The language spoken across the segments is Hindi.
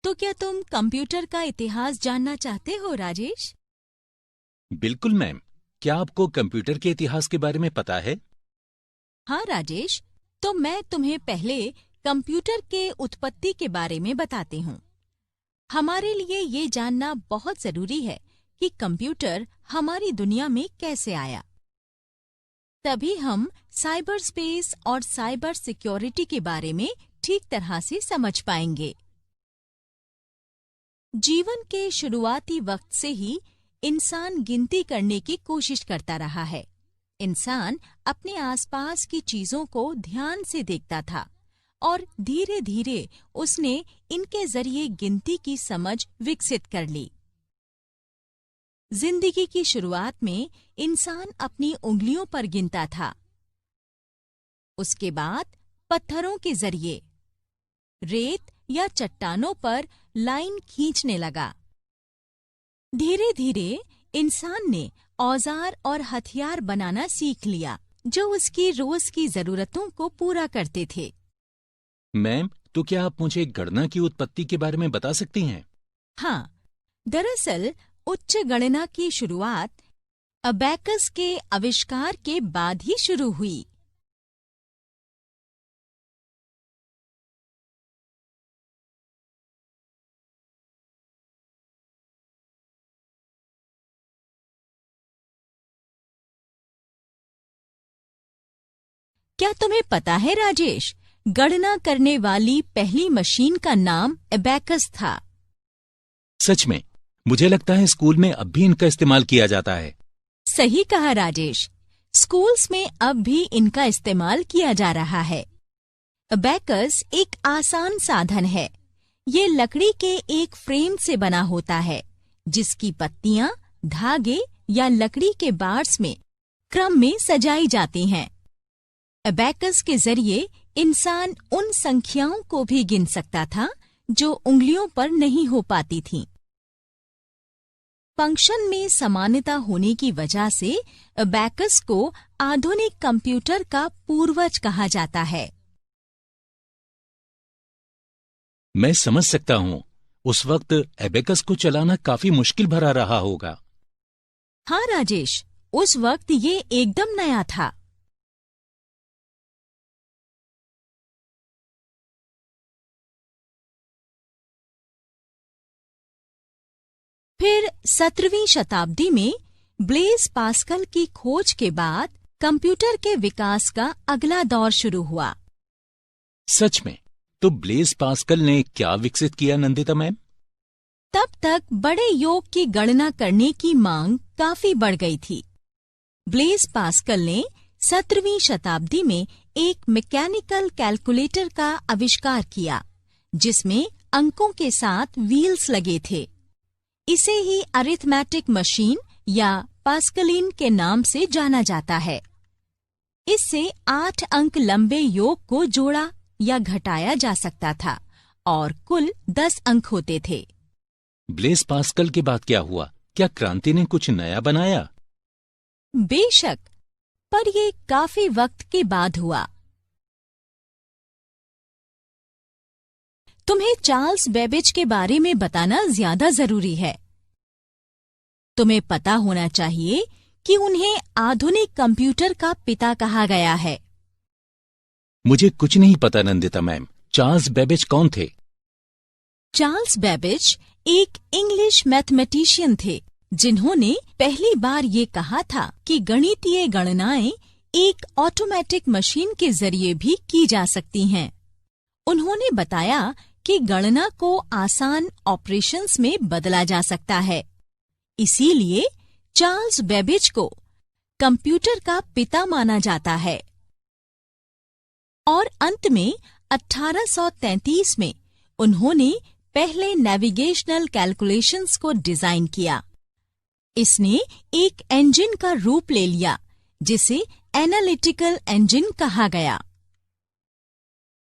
तो क्या तुम कंप्यूटर का इतिहास जानना चाहते हो, राजेश? बिल्कुल मैम। क्या आपको कंप्यूटर के इतिहास के बारे में पता है? हाँ राजेश, तो मैं तुम्हें पहले कंप्यूटर के उत्पत्ति के बारे में बताती हूँ। हमारे लिए ये जानना बहुत जरूरी है कि कंप्यूटर हमारी दुनिया में कैसे आया। तभी हम साइबर स्पेस और साइबर सिक्योरिटी के बारे में ठीक तरह से समझ पाएंगे। जीवन के शुरुआती वक्त से ही इंसान गिनती करने की कोशिश करता रहा है। इंसान अपने आसपास की चीजों को ध्यान से देखता था और धीरे धीरे उसने इनके जरिए गिनती की समझ विकसित कर ली। जिंदगी की शुरुआत में इंसान अपनी उंगलियों पर गिनता था। उसके बाद पत्थरों के जरिए, रेत या चट्टानों पर लाइन खींचने लगा। धीरे धीरे इंसान ने औजार और हथियार बनाना सीख लिया जो उसकी रोज की जरूरतों को पूरा करते थे। मैम, तो क्या आप मुझे गणना की उत्पत्ति के बारे में बता सकती हैं? हाँ, दरअसल उच्च गणना की शुरुआत अबैकस के आविष्कार के बाद ही शुरू हुई। क्या तुम्हें पता है राजेश, गणना करने वाली पहली मशीन का नाम अबैकस था। सच में? मुझे लगता है स्कूल में अब भी इनका इस्तेमाल किया जाता है। सही कहा राजेश, स्कूल्स में अब भी इनका इस्तेमाल किया जा रहा है। अबैकस एक आसान साधन है। ये लकड़ी के एक फ्रेम से बना होता है जिसकी पत्तियां धागे या लकड़ी के बार्स में क्रम में सजाई जाती हैं। अबैकस के जरिए इंसान उन संख्याओं को भी गिन सकता था जो उंगलियों पर नहीं हो पाती थीं। फंक्शन में समानता होने की वजह से अबैकस को आधुनिक कंप्यूटर का पूर्वज कहा जाता है। मैं समझ सकता हूँ। उस वक्त एबेकस को चलाना काफी मुश्किल भरा रहा होगा। हाँ राजेश, उस वक्त ये एकदम नया था। फिर 17वीं शताब्दी में ब्लेज पास्कल की खोज के बाद कंप्यूटर के विकास का अगला दौर शुरू हुआ। सच में? तो ब्लेज पास्कल ने क्या विकसित किया नंदिता मैम? तब तक बड़े योग की गणना करने की मांग काफी बढ़ गई थी। ब्लेज पास्कल ने 17वीं शताब्दी में एक मैकेनिकल कैलकुलेटर का आविष्कार किया जिसमें अंकों के साथ व्हील्स लगे थे। इसे ही अरिथमेटिक मशीन या पास्कलिन के नाम से जाना जाता है। इससे 8 अंक लंबे योग को जोड़ा या घटाया जा सकता था और कुल 10 अंक होते थे। ब्लेज पास्कल के बाद क्या हुआ? क्या क्रांति ने कुछ नया बनाया? बेशक, पर ये काफी वक्त के बाद हुआ। तुम्हें चार्ल्स बेबेज के बारे में बताना ज्यादा जरूरी है। तुम्हें पता होना चाहिए कि उन्हें आधुनिक कंप्यूटर का पिता कहा गया है। मुझे कुछ नहीं पता नंदिता मैम। चार्ल्स बेबेज कौन थे? चार्ल्स बेबेज एक इंग्लिश मैथमेटिशियन थे जिन्होंने पहली बार ये कहा था कि गणितीय गणनाएं एक ऑटोमेटिक मशीन के जरिए भी की जा सकती हैं। उन्होंने बताया कि गणना को आसान ऑपरेशंस में बदला जा सकता है। इसीलिए चार्ल्स बेबेज को कंप्यूटर का पिता माना जाता है। और अंत में 1833 में उन्होंने पहले नेविगेशनल कैलकुलेशंस को डिजाइन किया। इसने एक इंजन का रूप ले लिया जिसे एनालिटिकल इंजन कहा गया।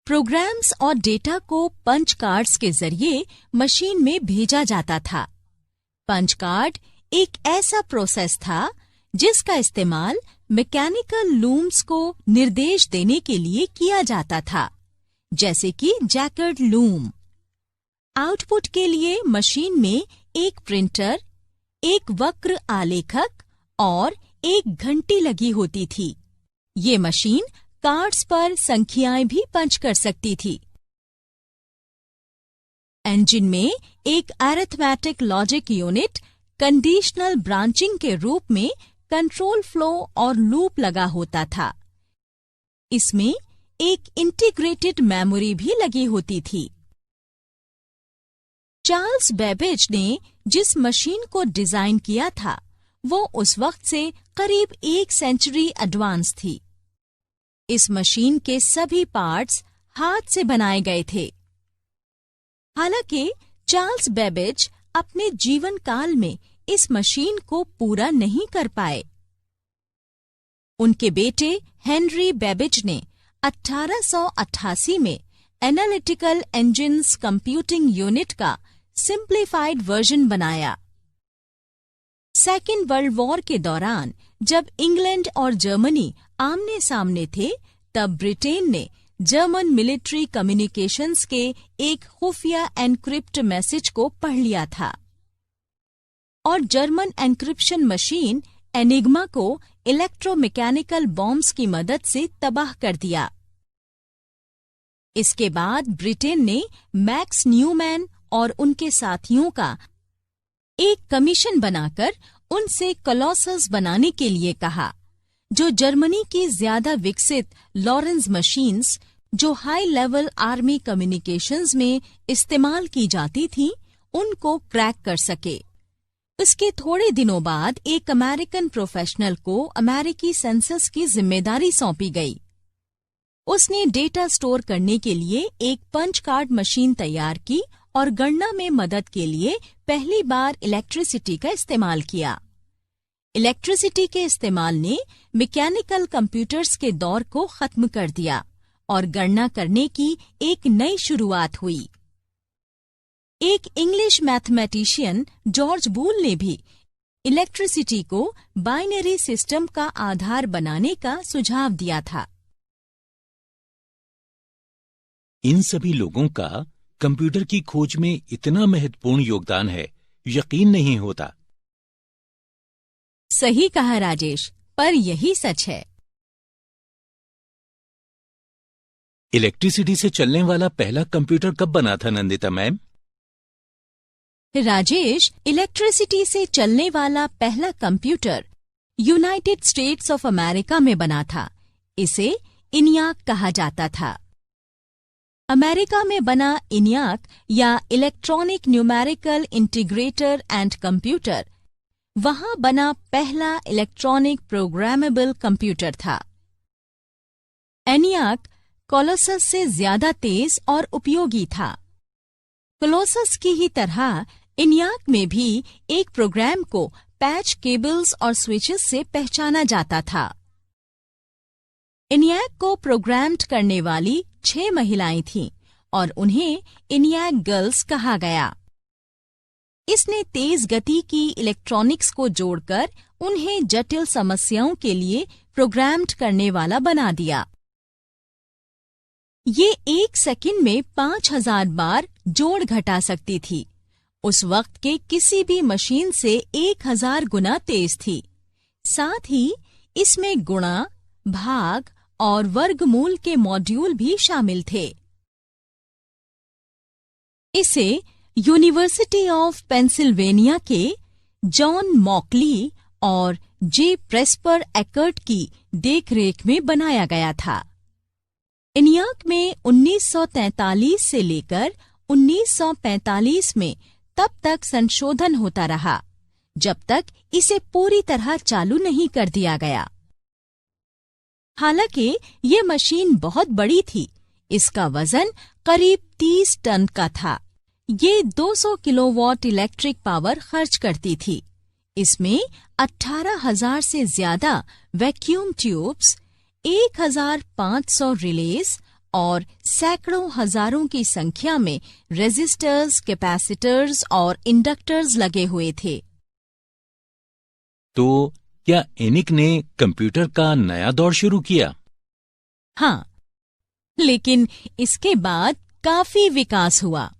प्रोग्राम्स और डेटा को पंच कार्ड्स के जरिए मशीन में भेजा जाता था। पंच कार्ड एक ऐसा प्रोसेस था जिसका इस्तेमाल मैकेनिकल लूम्स को निर्देश देने के लिए किया जाता था, जैसे कि जैकर्ड लूम। आउटपुट के लिए मशीन में एक प्रिंटर, एक वक्र आलेखक और एक घंटी लगी होती थी। ये मशीन कार्ड्स पर संख्याएं भी पंच कर सकती थी। इंजन में एक arithmetic logic unit conditional branching के रूप में कंट्रोल फ्लो और लूप लगा होता था। इसमें एक इंटीग्रेटेड मेमोरी भी लगी होती थी। चार्ल्स बेबेज ने जिस मशीन को डिजाइन किया था वो उस वक्त से करीब 1 सेंचुरी एडवांस थी। इस मशीन के सभी पार्ट्स हाथ से बनाए गए थे। हालांकि चार्ल्स बेबेज अपने जीवन काल में इस मशीन को पूरा नहीं कर पाए। उनके बेटे हेनरी बेबेज ने 1888 में एनालिटिकल इंजन्स कंप्यूटिंग यूनिट का सिंप्लीफाइड वर्जन बनाया। सेकेंड वर्ल्ड वॉर के दौरान जब इंग्लैंड और जर्मनी आमने सामने थे, तब ब्रिटेन ने जर्मन मिलिट्री कम्युनिकेशंस के एक खुफिया एन्क्रिप्ट मैसेज को पढ़ लिया था और जर्मन एन्क्रिप्शन मशीन एनिग्मा को इलेक्ट्रोमैकेनिकल बॉम्ब्स की मदद से तबाह कर दिया। इसके बाद ब्रिटेन ने मैक्स न्यूमैन और उनके साथियों का एक कमीशन बनाकर उनसे कॉलोसस बनाने के लिए कहा, जो जर्मनी की ज्यादा विकसित लॉरेंस मशीन्स जो हाई लेवल आर्मी कम्युनिकेशंस में इस्तेमाल की जाती थीं, उनको क्रैक कर सके। इसके थोड़े दिनों बाद एक अमेरिकन प्रोफेशनल को अमेरिकी सेंसस की जिम्मेदारी सौंपी गई। उसने डेटा स्टोर करने के लिए एक पंच कार्ड मशीन तैयार की और गणना में मदद के लिए पहली बार इलेक्ट्रिसिटी का इस्तेमाल किया। इलेक्ट्रिसिटी के इस्तेमाल ने मैकेनिकल कंप्यूटर्स के दौर को खत्म कर दिया और गणना करने की एक नई शुरुआत हुई। एक इंग्लिश मैथमेटिशियन जॉर्ज बूल ने भी इलेक्ट्रिसिटी को बाइनरी सिस्टम का आधार बनाने का सुझाव दिया था। इन सभी लोगों का कंप्यूटर की खोज में इतना महत्वपूर्ण योगदान है, यकीन नहीं होता। सही कहा राजेश, पर यही सच है। इलेक्ट्रिसिटी से चलने वाला पहला कंप्यूटर कब बना था नंदिता मैम? राजेश, इलेक्ट्रिसिटी से चलने वाला पहला computer United states of America में बना था। इसे इनियाक कहा जाता था। अमेरिका में बना इनियाक या electronic numerical integrator and computer वहां बना पहला इलेक्ट्रॉनिक प्रोग्रामेबल कंप्यूटर था। एनियाक कोलोसस से ज्यादा तेज और उपयोगी था। कोलोसस की ही तरह इनियाक में भी एक प्रोग्राम को पैच केबल्स और स्विचेस से पहचाना जाता था। इनियाक को प्रोग्राम्ड करने वाली 6 महिलाएं थीं और उन्हें इनियाक गर्ल्स कहा गया। इसने तेज गति की इलेक्ट्रॉनिक्स को जोड़कर उन्हें जटिल समस्याओं के लिए प्रोग्राम्ड करने वाला बना दिया। ये 1 सेकंड में 5000 बार जोड़ घटा सकती थी। उस वक्त के किसी भी मशीन से 1000 गुना तेज थी। साथ ही इसमें गुणा, भाग और वर्गमूल के मॉड्यूल भी शामिल थे। इसे यूनिवर्सिटी ऑफ पेंसिल्वेनिया के जॉन मॉकली और जे प्रेस्पर एकर्ट की देखरेख में बनाया गया था। इनियाक में 1943 से लेकर 1945 में तब तक संशोधन होता रहा, जब तक इसे पूरी तरह चालू नहीं कर दिया गया। हालांकि ये मशीन बहुत बड़ी थी। इसका वजन करीब 30 टन का था। ये 200 किलोवाट इलेक्ट्रिक पावर खर्च करती थी। इसमें 18,000 से ज्यादा वैक्यूम ट्यूब्स, 1,500 रिलेज और सैकड़ों हजारों की संख्या में रेजिस्टर्स, कैपेसिटर्स और इंडक्टर्स लगे हुए थे। तो क्या एनिक ने कंप्यूटर का नया दौर शुरू किया? हाँ, लेकिन इसके बाद काफी विकास हुआ।